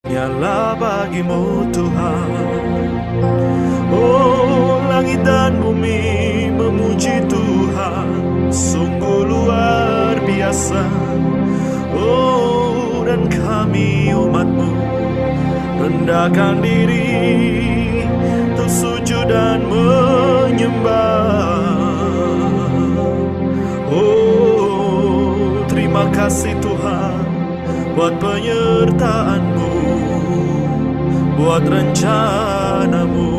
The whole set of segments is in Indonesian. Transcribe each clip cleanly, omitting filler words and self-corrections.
Nyala bagimu Tuhan. Oh, langit dan bumi memuji Tuhan, sungguh luar biasa. Oh, dan kami umat-Mu rendahkan diri untuk sujud dan menyembah. Oh, terima kasih Tuhan buat penyertaan-Mu, buat rencana-Mu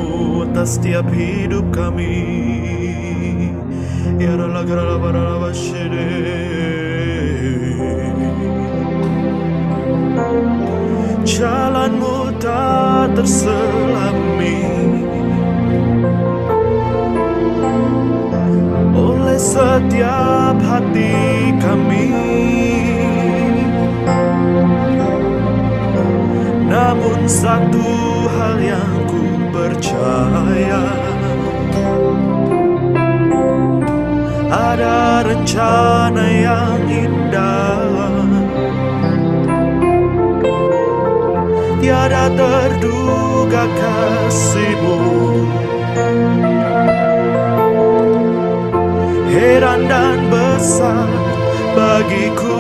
atas setiap hidup kami. Ya Allah, jalan-Mu tak terselami oleh setiap hati kami. Namun satu hal yang ku percaya, ada rencana yang indah, tiada terduga kasih-Mu. Heran dan besar bagiku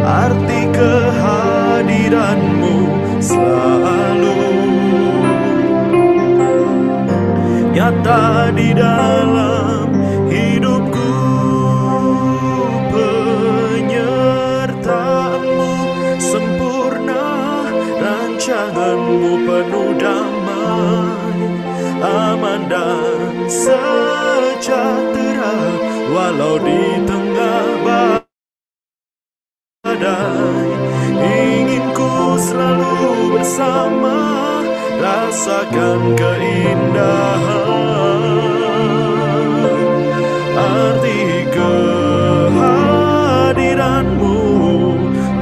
arti kehadiran-Mu selalu nyata di dalam hidupku. Penyertaan-Mu sempurna, rancangan-Mu penuh damai, aman dan sejahtera walau di tengah badai. Ingin ku selalu bersama, rasakan keindahan arti kehadiran-Mu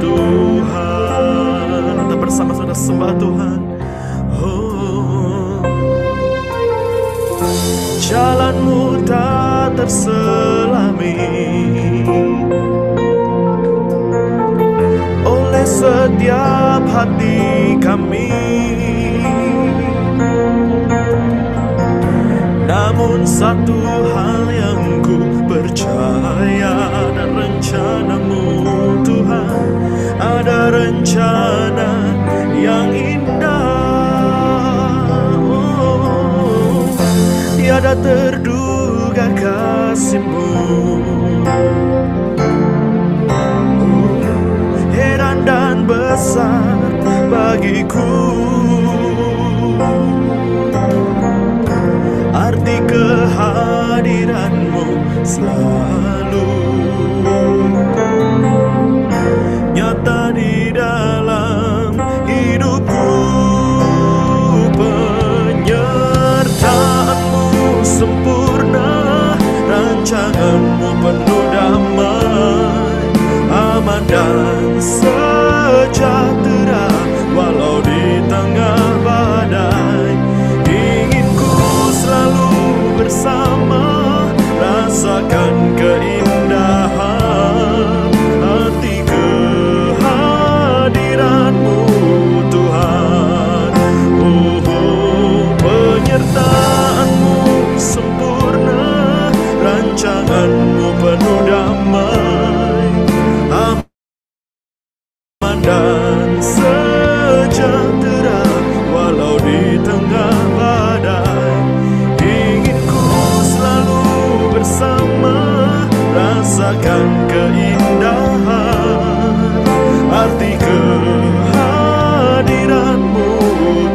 Tuhan. Kita bersama-sama sembah Tuhan. Oh, jalan-Mu tak terselami oleh setiap hati kami. Namun satu hal yang ku percaya, ada rencana-Mu Tuhan, ada rencana yang indah. Oh, tiada terduga kasih-Mu. Heran dan besar bagiku arti kehadiran-Mu selalu nyata di dalam hidupku. Penyertaan-Mu sempurna, rancangan-Mu penuh damai, aman dan sejahtera walau di tengah badai. Ingin ku selalu bersama, rasakan keindahan hati kehadiran-Mu Tuhan. Oh, penyertaan-Mu sempurna, rancangan-Mu penuh damai, aman dan sejahtera walau di tengah badai. Ingin ku selalu bersama, rasakan keindahan arti kehadiran-Mu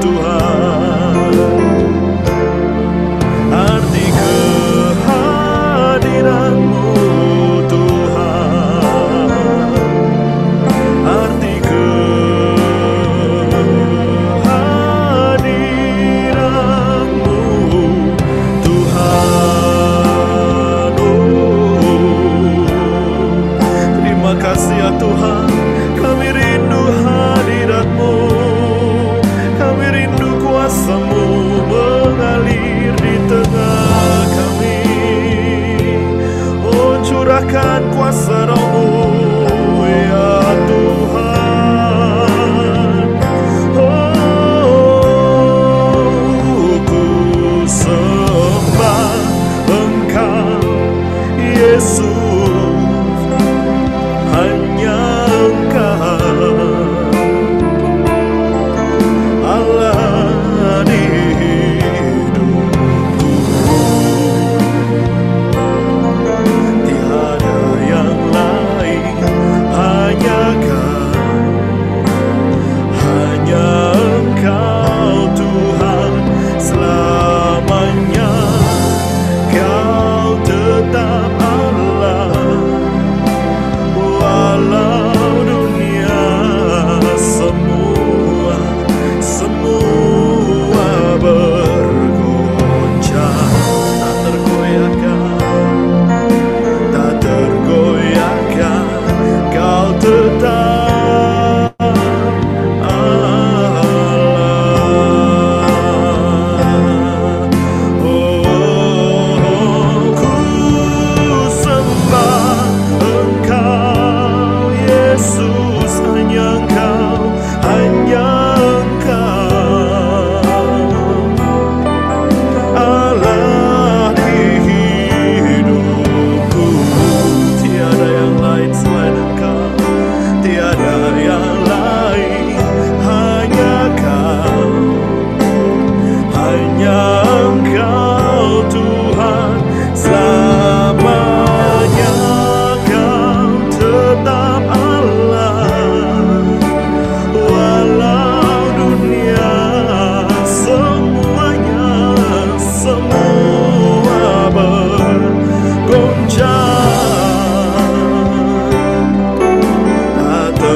Tuhan, arti kehadiran-Mu Tuhan, arti kehadiran-Mu Tuhan. Oh, terima kasih ya Tuhan, kami rindu hadirat-Mu, kami rindu kuasa-Mu mengalir di tengah kami. Oh, curahkan kuasa Roh-Mu ya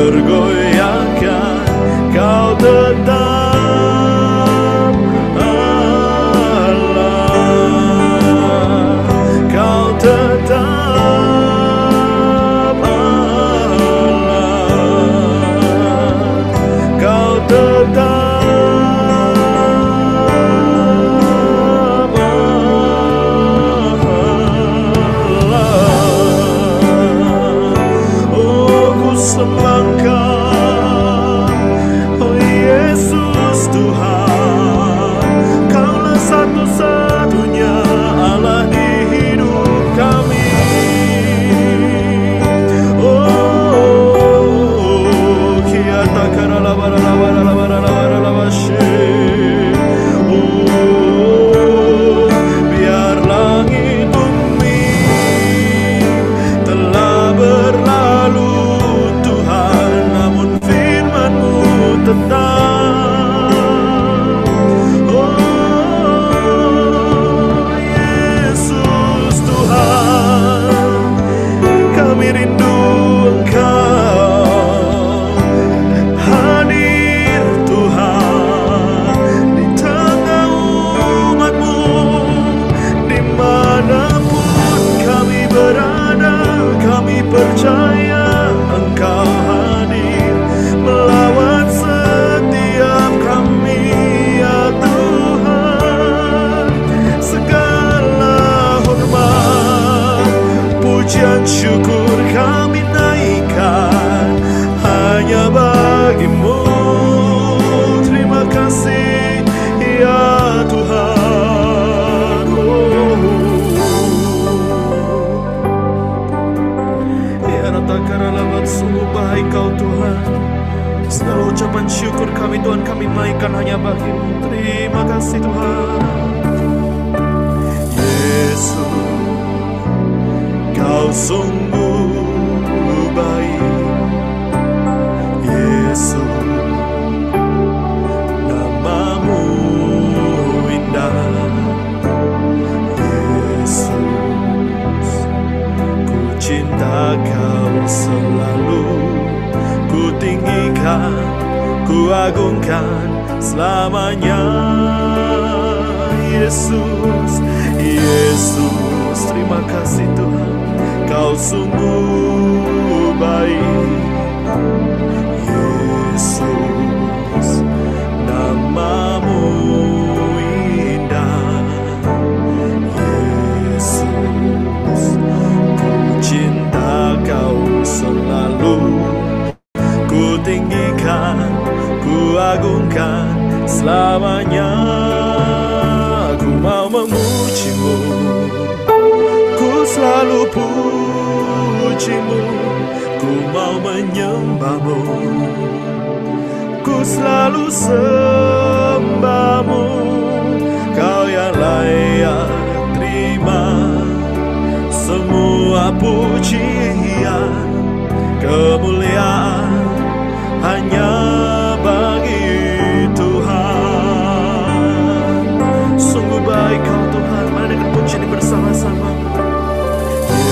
tergoyahkan, Kau tetap Allah, Kau tetap Allah, Kau tetap sembah Kau, oh Yesus Tuhan. Kaulah satu-satunya Allah di hidup kami. Oh, kiata karala barala barala barala barala bashe. Oh, biar langit bumi telah berlalu, tetap. Oh Yesus Tuhan, kami rindu Engkau hadir Tuhan di tengah umat-Mu. Dimanapun kami berada, kami percaya Engkau hadir melawan setiap kami, ya Tuhan. Segala hormat, pujian, syukur kami naikkan hanya bagi-Mu. Terima kasih ya Tuhan. Ya Ratakaralambat, sungguh baik Kau Tuhan. Segala ucapan syukur kami Tuhan, kami naikkan hanya bagi-Mu. Terima kasih Tuhan. Yesus, Kau sungguh baik. Yesus, nama-Mu indah. Yesus, ku cinta Kau selalu, ku tinggikan, ku agungkan selamanya. Yesus, Yesus, terima kasih Tuhan. Kau sungguh baik. Yesus, nama-Mu indah. Yesus, ku cinta Kau selalu, ku tinggikan, ku agungkan selamanya. Ku mau memuji-Mu, ku selalu puji-Mu. Ku mau menyembah-Mu, ku selalu sembah-Mu. Kau yang layak terima semua pujian, kemuliaan hanya bagi Tuhan. Sungguh baik Kau Tuhan, mari kita puji ini bersama-sama.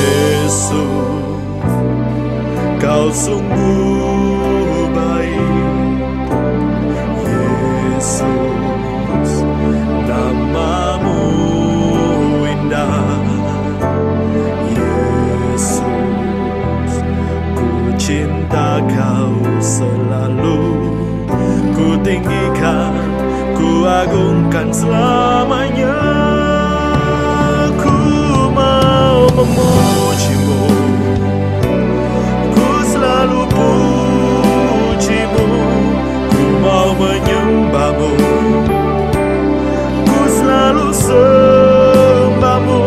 Yesus, Kau sungguh baik. Yesus, nama-Mu indah. Yesus, ku cinta Kau selalu, ku tinggikan, ku agungkan selamanya. Ku mau memuji-Mu, ku selalu puji-Mu. Ku mau menyembah-Mu, ku selalu sembah-Mu.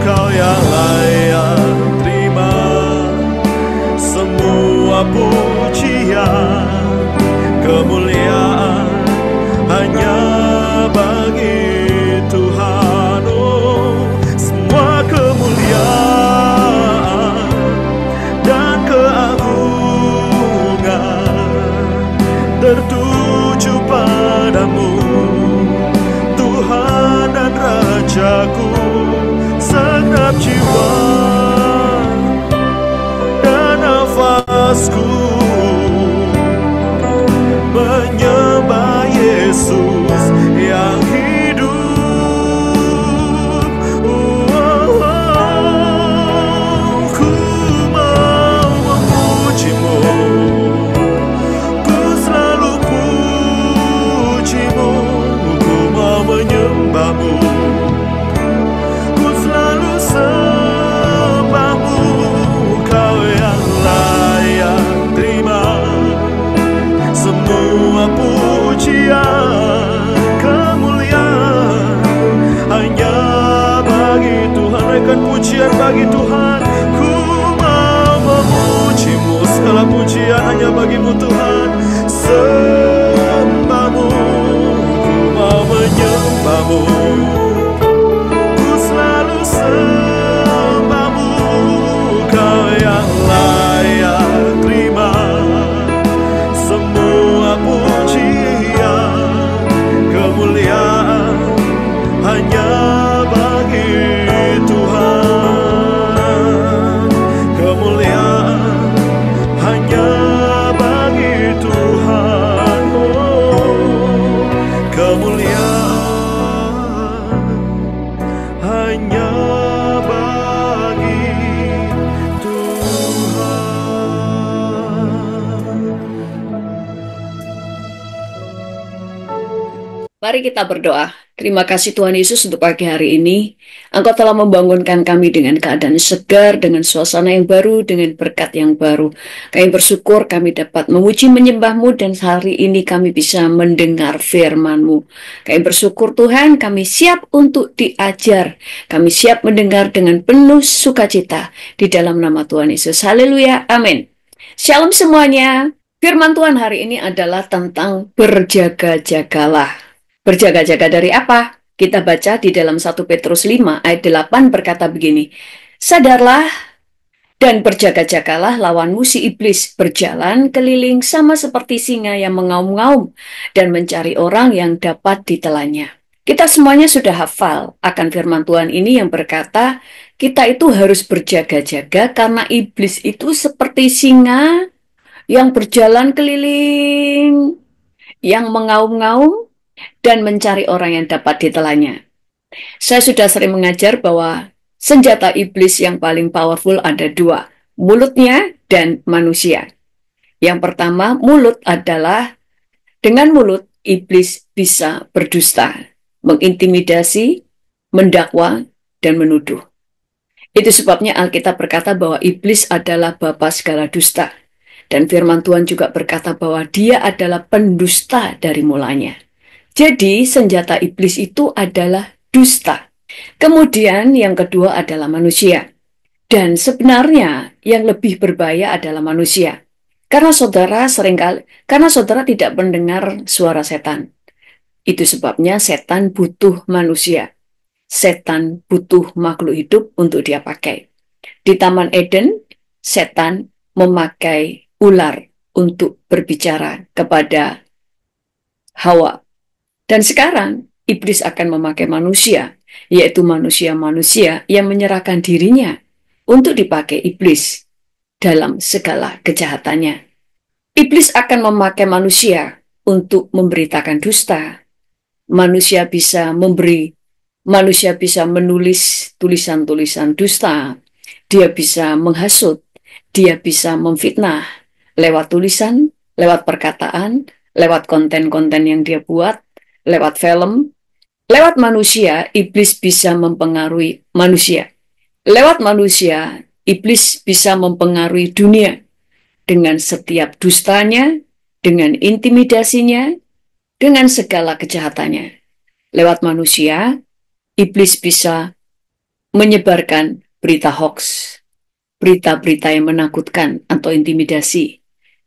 Kau yang layak terima semua pujian, kemuliaan hanya bagi Tuhan. Oh, semua kemuliaan dan keagungan tertuju padamu, Tuhan dan Rajaku. Segenap jiwa dan nafasku bagi Tuhan. Ku mau memujimu, segala pujian hanya bagimu Tuhan. Sembahmu, ku mau menyembahmu. Ku selalu sembahmu, Kau yang layak terima semua pujian. Kemuliaan hanya bagi Tuhan. Kemuliaan hanya bagi Tuhan. Oh, kemuliaan hanya bagi Tuhan. Mari kita berdoa. Terima kasih Tuhan Yesus untuk pagi hari ini. Engkau telah membangunkan kami dengan keadaan segar, dengan suasana yang baru, dengan berkat yang baru. Kami bersyukur kami dapat memuji menyembah-Mu dan hari ini kami bisa mendengar firman-Mu. Kami bersyukur Tuhan, kami siap untuk diajar. Kami siap mendengar dengan penuh sukacita di dalam nama Tuhan Yesus. Haleluya. Amin. Shalom semuanya. Firman Tuhan hari ini adalah tentang berjaga-jagalah. Berjaga-jaga dari apa? Kita baca di dalam 1 Petrus 5 ayat 8 berkata begini, sadarlah dan berjaga-jagalah lawanmu si iblis berjalan keliling sama seperti singa yang mengaum-ngaum dan mencari orang yang dapat ditelannya. Kita semuanya sudah hafal akan firman Tuhan ini yang berkata, kita itu harus berjaga-jaga karena iblis itu seperti singa yang berjalan keliling, yang mengaum-ngaum, dan mencari orang yang dapat ditelannya. Saya sudah sering mengajar bahwa senjata iblis yang paling powerful ada dua, mulutnya dan manusia. Yang pertama, mulut adalah, dengan mulut, iblis bisa berdusta, mengintimidasi, mendakwa, dan menuduh. Itu sebabnya Alkitab berkata bahwa iblis adalah bapa segala dusta. Dan firman Tuhan juga berkata bahwa dia adalah pendusta dari mulanya. Jadi senjata iblis itu adalah dusta. Kemudian yang kedua adalah manusia. Dan sebenarnya yang lebih berbahaya adalah manusia. Karena saudara tidak mendengar suara setan. Itu sebabnya setan butuh manusia. Setan butuh makhluk hidup untuk dia pakai. Di Taman Eden, setan memakai ular untuk berbicara kepada Hawa. Dan sekarang, iblis akan memakai manusia, yaitu manusia-manusia yang menyerahkan dirinya untuk dipakai iblis dalam segala kejahatannya. Iblis akan memakai manusia untuk memberitakan dusta. Manusia bisa menulis tulisan-tulisan dusta. Dia bisa menghasut, dia bisa memfitnah lewat tulisan, lewat perkataan, lewat konten-konten yang dia buat, lewat film, lewat manusia, iblis bisa mempengaruhi manusia. Lewat manusia, iblis bisa mempengaruhi dunia dengan setiap dustanya, dengan intimidasinya, dengan segala kejahatannya. Lewat manusia, iblis bisa menyebarkan berita hoax, berita-berita yang menakutkan atau intimidasi.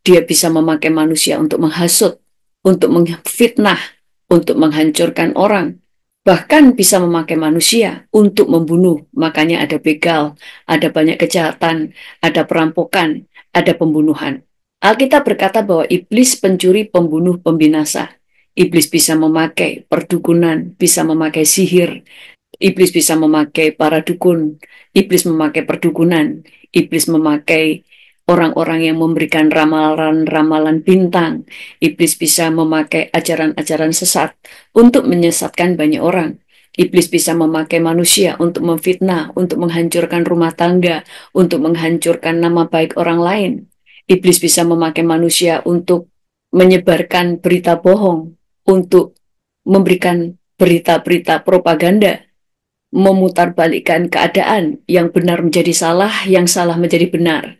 Dia bisa memakai manusia untuk menghasut, untuk memfitnah, untuk menghancurkan orang, bahkan bisa memakai manusia untuk membunuh. Makanya ada begal, ada banyak kejahatan, ada perampokan, ada pembunuhan. Alkitab berkata bahwa iblis pencuri, pembunuh, pembinasa. Iblis bisa memakai perdukunan, bisa memakai sihir. Iblis bisa memakai para dukun. Iblis memakai perdukunan. Iblis memakai orang-orang yang memberikan ramalan-ramalan bintang. Iblis bisa memakai ajaran-ajaran sesat untuk menyesatkan banyak orang. Iblis bisa memakai manusia untuk memfitnah, untuk menghancurkan rumah tangga, untuk menghancurkan nama baik orang lain. Iblis bisa memakai manusia untuk menyebarkan berita bohong, untuk memberikan berita-berita propaganda, memutarbalikkan keadaan, yang benar menjadi salah, yang salah menjadi benar.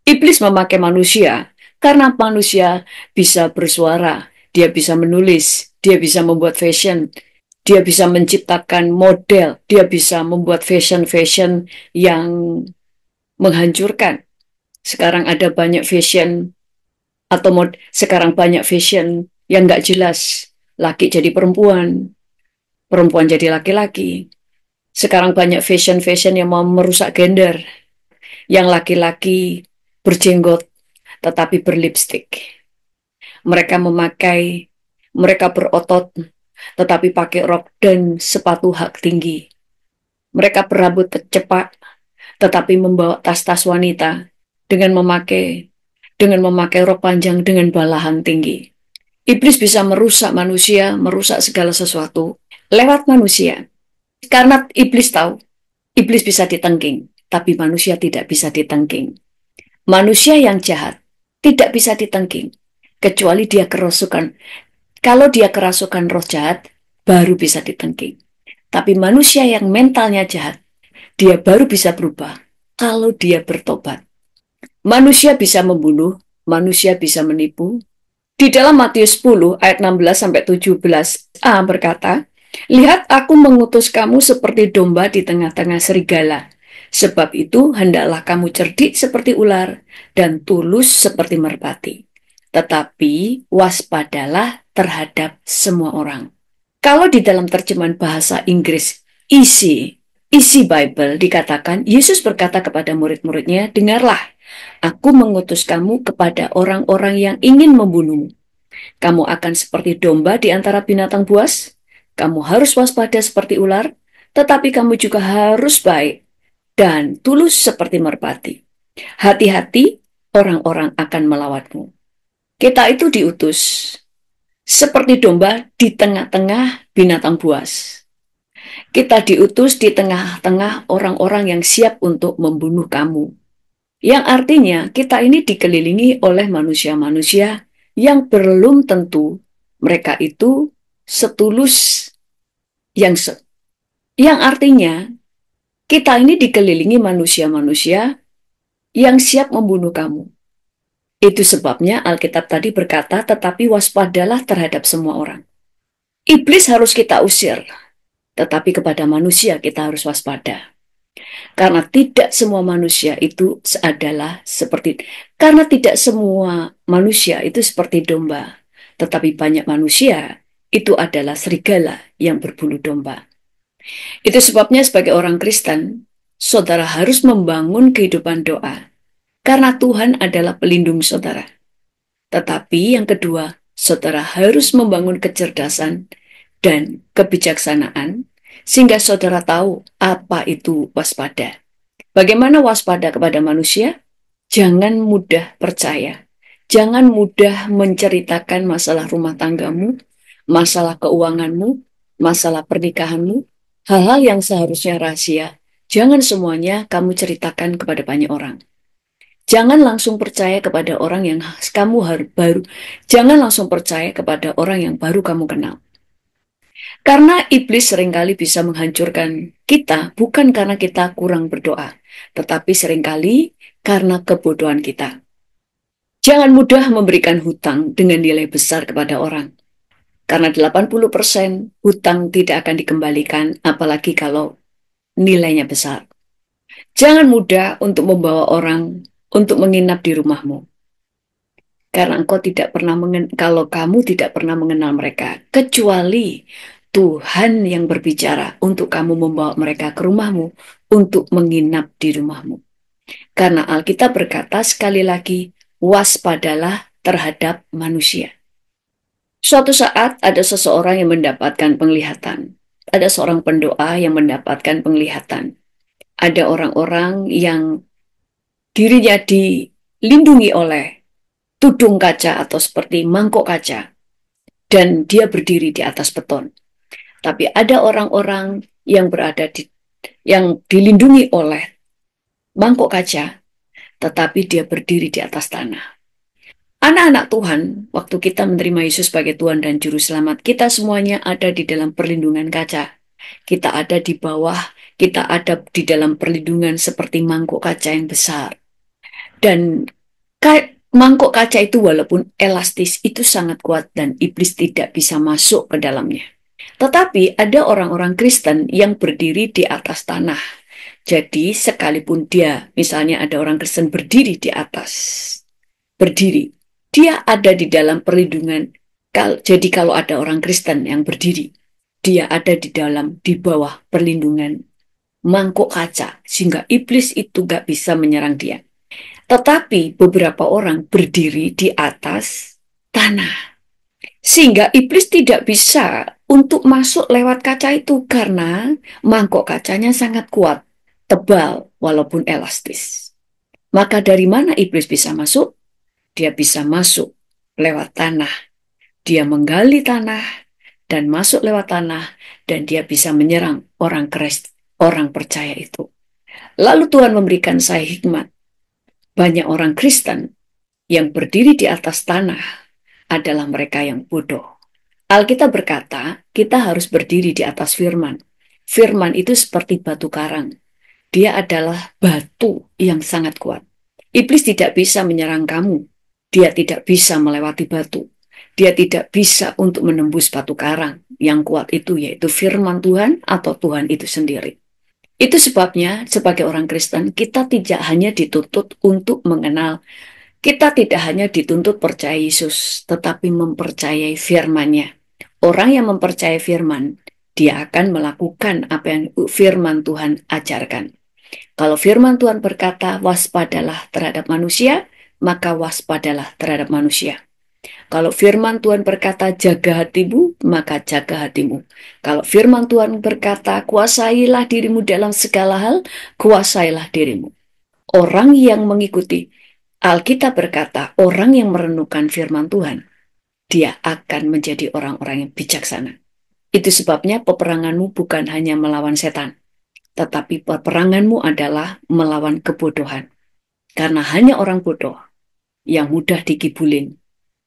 Iblis memakai manusia karena manusia bisa bersuara, dia bisa menulis, dia bisa membuat fashion, Dia bisa menciptakan model, dia bisa membuat fashion-fashion yang menghancurkan. Sekarang ada banyak fashion atau sekarang banyak fashion yang nggak jelas. Laki jadi perempuan, perempuan jadi laki-laki. Sekarang banyak fashion-fashion yang mau merusak gender, yang laki-laki berjenggot tetapi berlipstik. Mereka berotot tetapi pakai rok dan sepatu hak tinggi. Mereka berambut cepat tetapi membawa tas-tas wanita dengan memakai rok panjang dengan balahan tinggi. Iblis bisa merusak manusia, merusak segala sesuatu lewat manusia. Karena iblis tahu, iblis bisa ditengking, tapi manusia tidak bisa ditengking. Manusia yang jahat tidak bisa ditengking, kecuali dia kerasukan. Kalau dia kerasukan roh jahat, baru bisa ditengking. Tapi manusia yang mentalnya jahat, dia baru bisa berubah kalau dia bertobat. Manusia bisa membunuh, manusia bisa menipu. Di dalam Matius 10 ayat 16-17a berkata, "Lihat, aku mengutus kamu seperti domba di tengah-tengah serigala. Sebab itu hendaklah kamu cerdik seperti ular dan tulus seperti merpati. Tetapi waspadalah terhadap semua orang." Kalau di dalam terjemahan bahasa Inggris Easy Bible dikatakan, Yesus berkata kepada murid-muridnya, "Dengarlah, aku mengutus kamu kepada orang-orang yang ingin membunuhmu. Kamu akan seperti domba di antara binatang buas. Kamu harus waspada seperti ular, tetapi kamu juga harus baik dan tulus seperti merpati. Hati-hati, orang-orang akan melawanmu." Kita itu diutus seperti domba di tengah-tengah binatang buas. Kita diutus di tengah-tengah orang-orang yang siap untuk membunuh kamu. Yang artinya kita ini dikelilingi oleh manusia-manusia yang belum tentu mereka itu setulus yang artinya kita ini dikelilingi manusia-manusia yang siap membunuh kamu. Itu sebabnya Alkitab tadi berkata, "Tetapi waspadalah terhadap semua orang." Iblis harus kita usir, tetapi kepada manusia kita harus waspada. Karena tidak semua manusia itu adalah seperti, karena tidak semua manusia itu seperti domba, tetapi banyak manusia itu adalah serigala yang berbulu domba. Itu sebabnya sebagai orang Kristen, saudara harus membangun kehidupan doa, karena Tuhan adalah pelindung saudara. Tetapi yang kedua, saudara harus membangun kecerdasan dan kebijaksanaan, sehingga saudara tahu apa itu waspada. Bagaimana waspada kepada manusia? Jangan mudah percaya. Jangan mudah menceritakan masalah rumah tanggamu, masalah keuanganmu, masalah pernikahanmu, hal-hal yang seharusnya rahasia. Jangan semuanya kamu ceritakan kepada banyak orang. Jangan langsung percaya kepada orang yang jangan langsung percaya kepada orang yang baru kamu kenal. Karena iblis seringkali bisa menghancurkan kita bukan karena kita kurang berdoa, tetapi seringkali karena kebodohan kita. Jangan mudah memberikan hutang dengan nilai besar kepada orang. Karena 80% hutang tidak akan dikembalikan, apalagi kalau nilainya besar. Jangan mudah untuk membawa orang untuk menginap di rumahmu. Karena kalau kamu tidak pernah mengenal mereka, kecuali Tuhan yang berbicara untuk kamu membawa mereka ke rumahmu untuk menginap di rumahmu. Karena Alkitab berkata sekali lagi, waspadalah terhadap manusia. Suatu saat ada seseorang yang mendapatkan penglihatan. Ada seorang pendoa yang mendapatkan penglihatan. Ada orang-orang yang dirinya dilindungi oleh tudung kaca atau seperti mangkok kaca. Dan dia berdiri di atas beton. Tapi ada orang-orang yang yang dilindungi oleh mangkok kaca, tetapi dia berdiri di atas tanah. Anak-anak Tuhan, waktu kita menerima Yesus sebagai Tuhan dan Juru Selamat, kita semuanya ada di dalam perlindungan kaca. Kita ada di bawah, kita ada di dalam perlindungan seperti mangkok kaca yang besar. Dan mangkok kaca itu walaupun elastis, itu sangat kuat dan iblis tidak bisa masuk ke dalamnya. Tetapi ada orang-orang Kristen yang berdiri di atas tanah. Jadi sekalipun dia, misalnya ada orang Kristen berdiri di atas, berdiri, dia ada di dalam perlindungan. Jadi kalau ada orang Kristen yang berdiri, dia ada di bawah perlindungan mangkuk kaca, sehingga iblis itu gak bisa menyerang dia. Tetapi beberapa orang berdiri di atas tanah, sehingga iblis tidak bisa untuk masuk lewat kaca itu karena mangkok kacanya sangat kuat, tebal, walaupun elastis. Maka dari mana iblis bisa masuk? Dia bisa masuk lewat tanah. Dia menggali tanah dan masuk lewat tanah, dan dia bisa menyerang orang percaya itu. Lalu Tuhan memberikan saya hikmat. Banyak orang Kristen yang berdiri di atas tanah adalah mereka yang bodoh. Alkitab berkata, kita harus berdiri di atas firman. Firman itu seperti batu karang. Dia adalah batu yang sangat kuat. Iblis tidak bisa menyerang kamu. Dia tidak bisa melewati batu. Dia tidak bisa untuk menembus batu karang. Yang kuat itu yaitu firman Tuhan atau Tuhan itu sendiri. Itu sebabnya sebagai orang Kristen kita tidak hanya dituntut untuk mengenal, kita tidak hanya dituntut percaya Yesus, tetapi mempercayai firman-Nya. Orang yang mempercayai firman, dia akan melakukan apa yang firman Tuhan ajarkan. Kalau firman Tuhan berkata waspadalah terhadap manusia, maka waspadalah terhadap manusia. Kalau firman Tuhan berkata jaga hatimu, maka jaga hatimu. Kalau firman Tuhan berkata kuasailah dirimu dalam segala hal, kuasailah dirimu. Orang yang mengikuti Alkitab berkata, orang yang merenungkan firman Tuhan, dia akan menjadi orang-orang yang bijaksana. Itu sebabnya peperanganmu bukan hanya melawan setan, tetapi peperanganmu adalah melawan kebodohan. Karena hanya orang bodoh yang mudah dikibulin,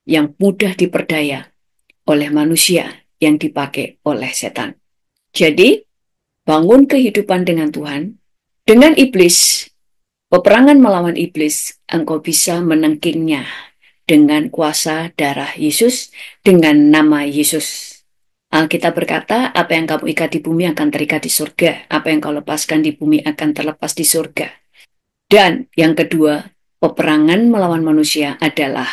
yang mudah diperdaya oleh manusia yang dipakai oleh setan. Jadi, bangun kehidupan dengan Tuhan, dengan iblis, peperangan melawan iblis, engkau bisa menengkingnya dengan kuasa darah Yesus, dengan nama Yesus. Alkitab berkata, apa yang kamu ikat di bumi akan terikat di surga, apa yang kau lepaskan di bumi akan terlepas di surga. Dan yang kedua, peperangan melawan manusia adalah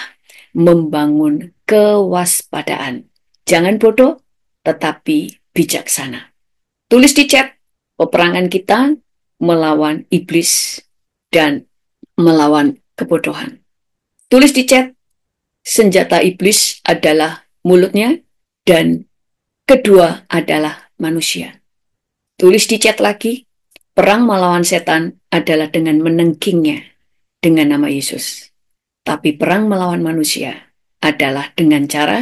membangun kewaspadaan. Jangan bodoh, tetapi bijaksana. Tulis di chat, peperangan kita melawan iblis dan melawan kebodohan. Tulis di chat, senjata iblis adalah mulutnya dan kedua adalah manusia. Tulis di chat lagi, perang melawan setan adalah dengan menengkingnya dengan nama Yesus. Tapi perang melawan manusia adalah dengan cara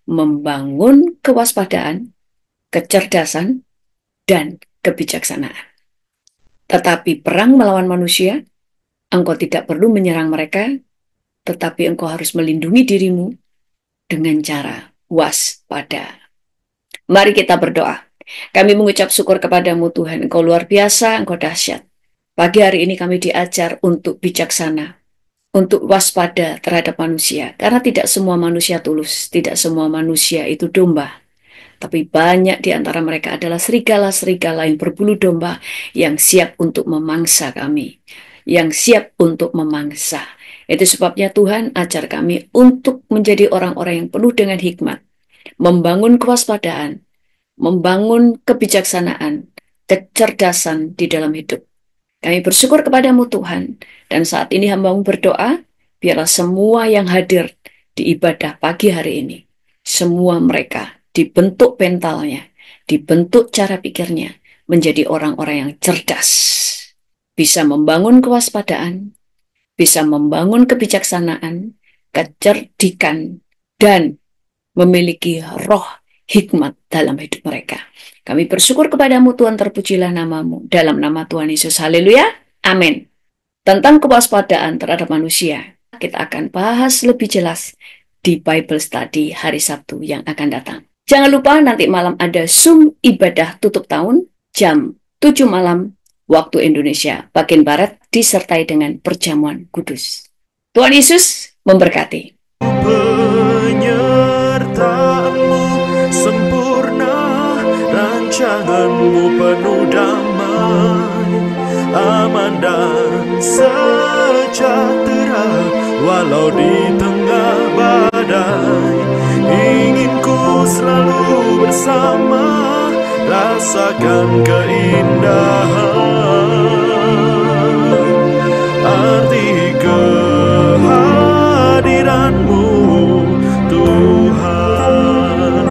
membangun kewaspadaan, kecerdasan, dan kebijaksanaan. Tetapi perang melawan manusia, engkau tidak perlu menyerang mereka, tetapi engkau harus melindungi dirimu dengan cara waspada. Mari kita berdoa. Kami mengucap syukur kepadamu Tuhan, Engkau luar biasa, Engkau dahsyat. Pagi hari ini kami diajar untuk bijaksana, untuk waspada terhadap manusia. Karena tidak semua manusia tulus, tidak semua manusia itu domba. Tapi banyak di antara mereka adalah serigala-serigala yang berbulu domba, yang siap untuk memangsa kami, yang siap untuk memangsa. Itu sebabnya Tuhan ajar kami untuk menjadi orang-orang yang penuh dengan hikmat, membangun kewaspadaan, membangun kebijaksanaan, kecerdasan di dalam hidup. Kami bersyukur kepadamu Tuhan, dan saat ini hamba-Mu berdoa, biarlah semua yang hadir di ibadah pagi hari ini, semua mereka dibentuk mentalnya, dibentuk cara pikirnya, menjadi orang-orang yang cerdas, bisa membangun kewaspadaan, bisa membangun kebijaksanaan, kecerdikan, dan memiliki roh hikmat dalam hidup mereka. Kami bersyukur kepadamu Tuhan, terpujilah namamu. Dalam nama Tuhan Yesus, haleluya, amin. Tentang kewaspadaan terhadap manusia, kita akan bahas lebih jelas di Bible Study hari Sabtu yang akan datang. Jangan lupa nanti malam ada Zoom ibadah tutup tahun jam 7 malam waktu Indonesia bagian Barat, disertai dengan perjamuan kudus. Tuhan Yesus memberkati. Penyertaanmu sempurna Walau di tengah badai, ingin ku selalu bersama, rasakan keindahan